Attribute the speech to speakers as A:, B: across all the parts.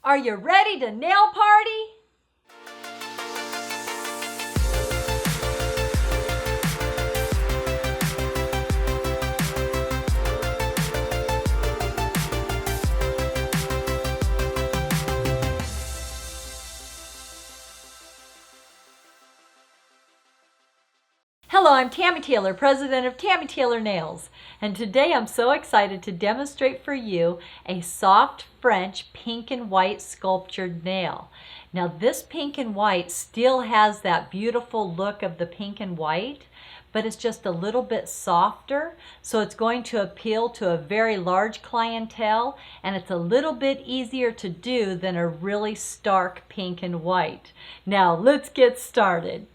A: Are you ready to nail party? Hello, I'm Tammy Taylor, president of Tammy Taylor Nails, and today I'm so excited to demonstrate for you a soft French pink and white sculptured nail. Now this pink and white still has that beautiful look of the pink and white, but it's just a little bit softer, so it's going to appeal to a very large clientele, and it's a little bit easier to do than a really stark pink and white. Now let's get started.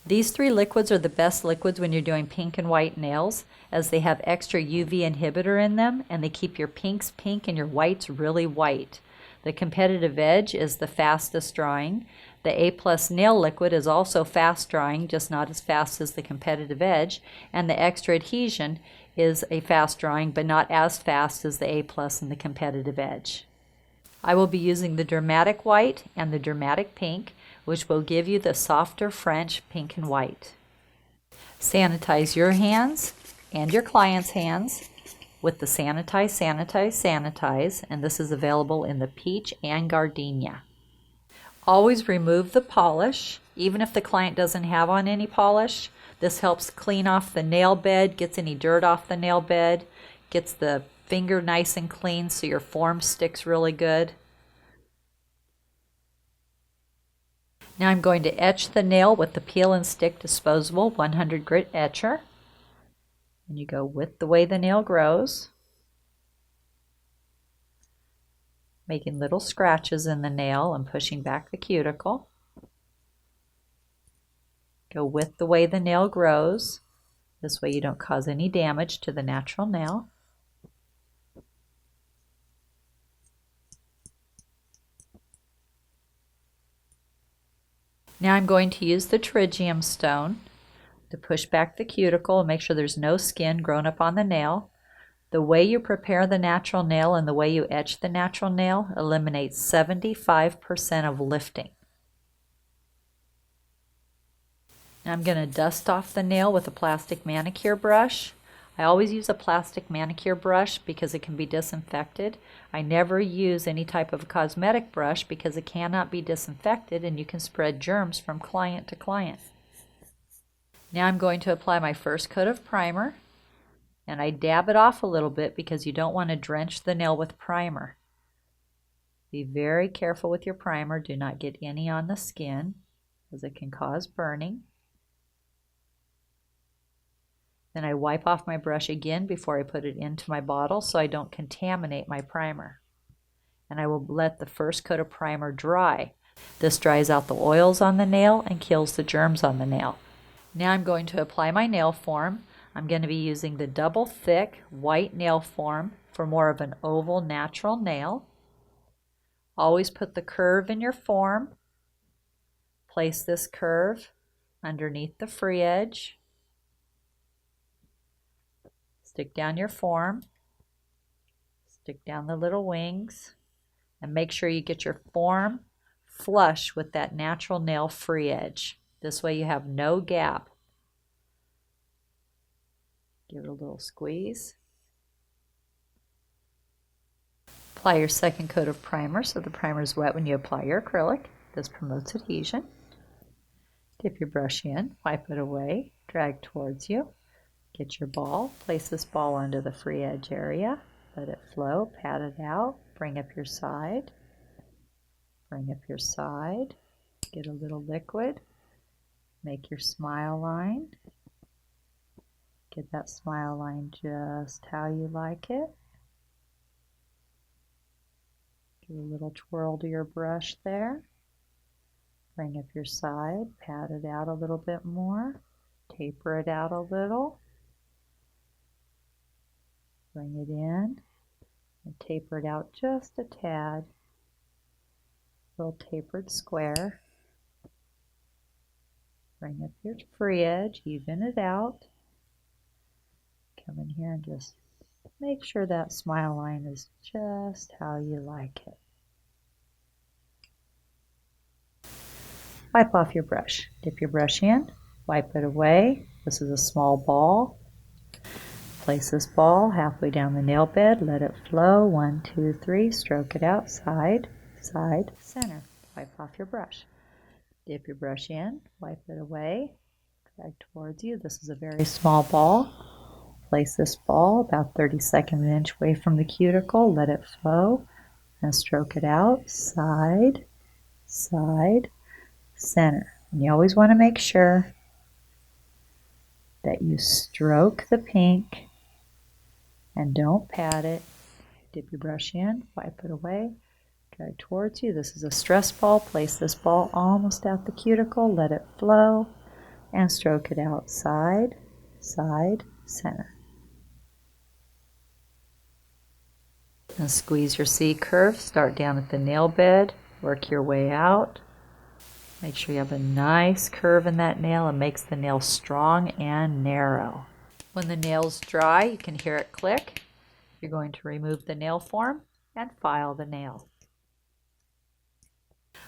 A: These three liquids are the best liquids when you're doing pink and white nails, as they have extra UV inhibitor in them and they keep your pinks pink and your whites really white. The Competitive Edge is the fastest drying. The A+ nail liquid is also fast drying, just not as fast as the Competitive Edge, and the Extra Adhesion is a fast drying but not as fast as the A+ and the Competitive Edge. I will be using the Dramatic White and the Dramatic Pink, which will give you the softer French pink and white. Sanitize your hands and your client's hands with the Sanitize, Sanitize, Sanitize, and this is available in the peach and gardenia. Always remove the polish, even if the client doesn't have on any polish. This helps clean off the nail bed, gets any dirt off the nail bed, gets the finger nice and clean so your form sticks really good. Now I'm going to etch the nail with the Peel and Stick disposable 100 grit etcher. And you go with the way the nail grows, making little scratches in the nail and pushing back the cuticle. Go with the way the nail grows. This way you don't cause any damage to the natural nail. Now I'm going to use the Tritium stone to push back the cuticle and make sure there's no skin grown up on the nail. The way you prepare the natural nail and the way you etch the natural nail eliminates 75% of lifting. Now I'm going to dust off the nail with a plastic manicure brush. I always use a plastic manicure brush because it can be disinfected. I never use any type of cosmetic brush because it cannot be disinfected and you can spread germs from client to client. Now I'm going to apply my first coat of primer, and I dab it off a little bit because you don't want to drench the nail with primer. Be very careful with your primer. Do not get any on the skin because it can cause burning. Then I wipe off my brush again before I put it into my bottle so I don't contaminate my primer. And I will let the first coat of primer dry. This dries out the oils on the nail and kills the germs on the nail. Now I'm going to apply my nail form. I'm going to be using the double thick white nail form for more of an oval natural nail. Always put the curve in your form. Place this curve underneath the free edge. Stick down your form, stick down the little wings, and make sure you get your form flush with that natural nail free edge. This way you have no gap. Give it a little squeeze. Apply your second coat of primer so the primer is wet when you apply your acrylic. This promotes adhesion. Dip your brush in, wipe it away, drag towards you. Get your ball, place this ball onto the free edge area, let it flow, pat it out, bring up your side, get a little liquid, make your smile line, get that smile line just how you like it. Give a little twirl to your brush there, bring up your side, pat it out a little bit more, taper it out a little. Bring it in and taper it out just a tad. Little tapered square. Bring up your free edge, even it out. Come in here and just make sure that smile line is just how you like it. wipe off your brush. Dip your brush in, wipe it away. This is a small ball. Place this ball halfway down the nail bed, let it flow. 1, 2, 3, stroke it out, side, side, center. Wipe off your brush. Dip your brush in, wipe it away, drag towards you. This is a very small ball. Place this ball about 32nd of an inch away from the cuticle, let it flow, and stroke it out, side, side, center. And you always want to make sure that you stroke the pink and don't pat it. Dip your brush in, wipe it away, drag towards you. This is a stress ball. Place this ball almost at the cuticle, let it flow, and stroke it out, side, side, center. And squeeze your C curve. Start down at the nail bed, work your way out. Make sure you have a nice curve in that nail. It makes the nail strong and narrow. When the nail's dry, you can hear it click. You're going to remove the nail form and file the nail.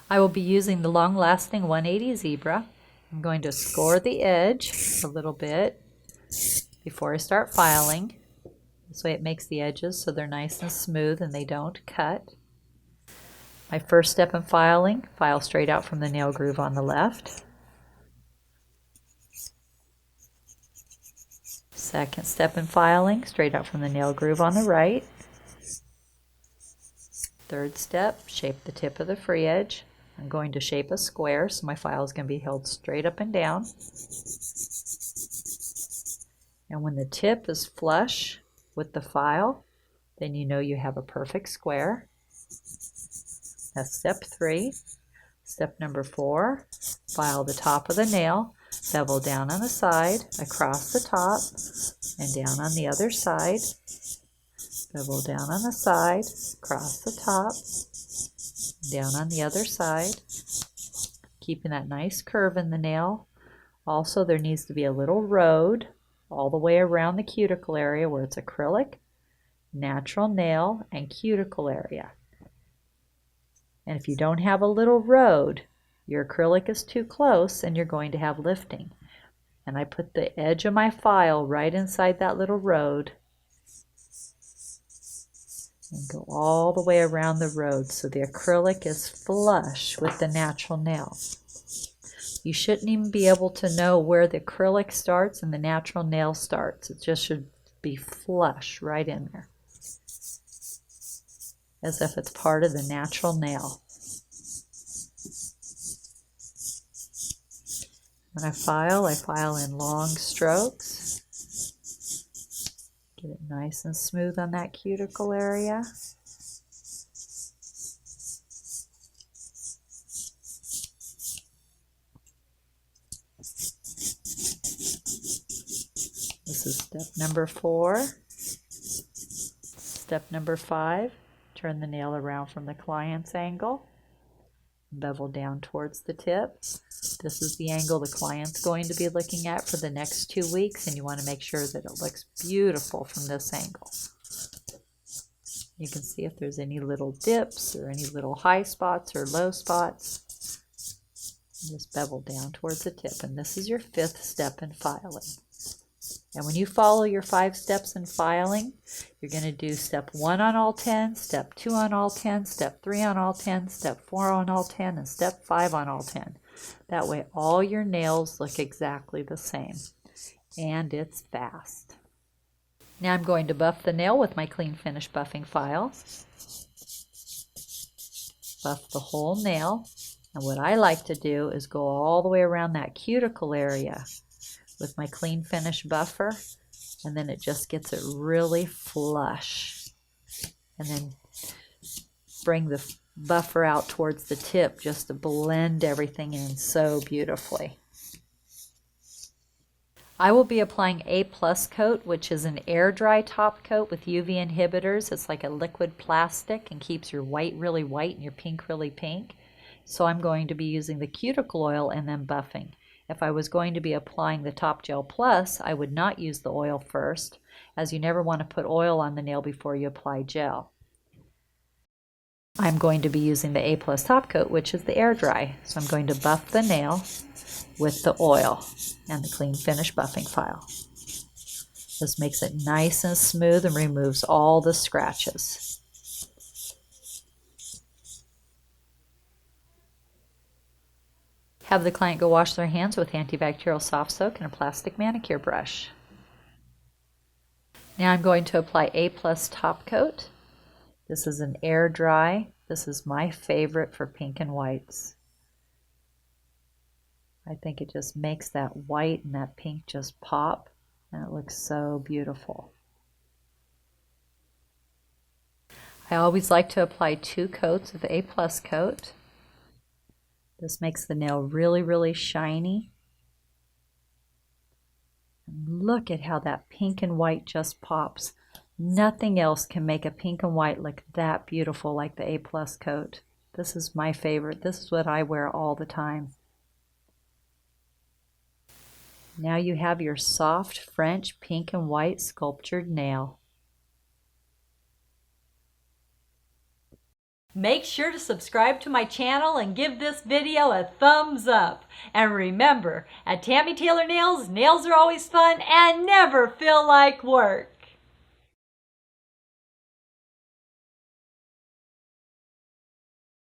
A: I will be using the long-lasting 180 zebra. I'm going to score the edge a little bit before I start filing. This way it makes the edges so they're nice and smooth and they don't cut. My first step in filing, file straight out from the nail groove on the left. Second step in filing, straight out from the nail groove on the right. Third step, shape the tip of the free edge. I'm going to shape a square, so my file is going to be held straight up and down. And when the tip is flush with the file, then you know you have a perfect square. That's step 3. Step number 4, file the top of the nail, bevel down on the side, across the top, and down on the other side. Bevel down on the side, across the top, down on the other side, keeping that nice curve in the nail. Also, there needs to be a little road all the way around the cuticle area where it's acrylic, natural nail, and cuticle area. And if you don't have a little road, your acrylic is too close and you're going to have lifting. And I put the edge of my file right inside that little road and go all the way around the road so the acrylic is flush with the natural nail. You shouldn't even be able to know where the acrylic starts and the natural nail starts. It just should be flush right in there, as if it's part of the natural nail. When I file in long strokes. Get it nice and smooth on that cuticle area. This is step number 4. Step number 5, turn the nail around from the client's angle. Bevel down towards the tip. This is the angle the client's going to be looking at for the next 2 weeks, and you want to make sure that it looks beautiful from this angle. You can see if there's any little dips or any little high spots or low spots. Just bevel down towards the tip, and this is your 5th step in filing. And when you follow your 5 steps in filing, you're going to do step 1 on all 10, step 2 on all 10, step 3 on all 10, step 4 on all 10, and step 5 on all 10. That way all your nails look exactly the same. And it's fast. Now I'm going to buff the nail with my clean finish buffing file. Buff the whole nail. And what I like to do is go all the way around that cuticle area with my clean finish buffer, and then it just gets it really flush. And then bring the buffer out towards the tip just to blend everything in so beautifully. I will be applying A+ coat, which is an air dry top coat with UV inhibitors. It's like a liquid plastic and keeps your white really white and your pink really pink. So I'm going to be using the cuticle oil and then buffing. If I was going to be applying the Top Gel Plus, I would not use the oil first, as you never want to put oil on the nail before you apply gel. I'm going to be using the A+ top coat, which is the air dry. So I'm going to buff the nail with the oil and the clean finish buffing file. This makes it nice and smooth and removes all the scratches. Have the client go wash their hands with antibacterial soft soak and a plastic manicure brush. Now I'm going to apply A+ top coat. This is an air dry. This is my favorite for pink and whites. I think it just makes that white and that pink just pop, and it looks so beautiful. I always like to apply 2 coats of A+ coat. This makes the nail really, really shiny. And look at how that pink and white just pops. Nothing else can make a pink and white look that beautiful like the A+ coat. This is my favorite. This is what I wear all the time. Now you have your soft French pink and white sculptured nail. Make sure to subscribe to my channel and give this video a thumbs up. And remember, at Tammy Taylor Nails, nails are always fun and never feel like work.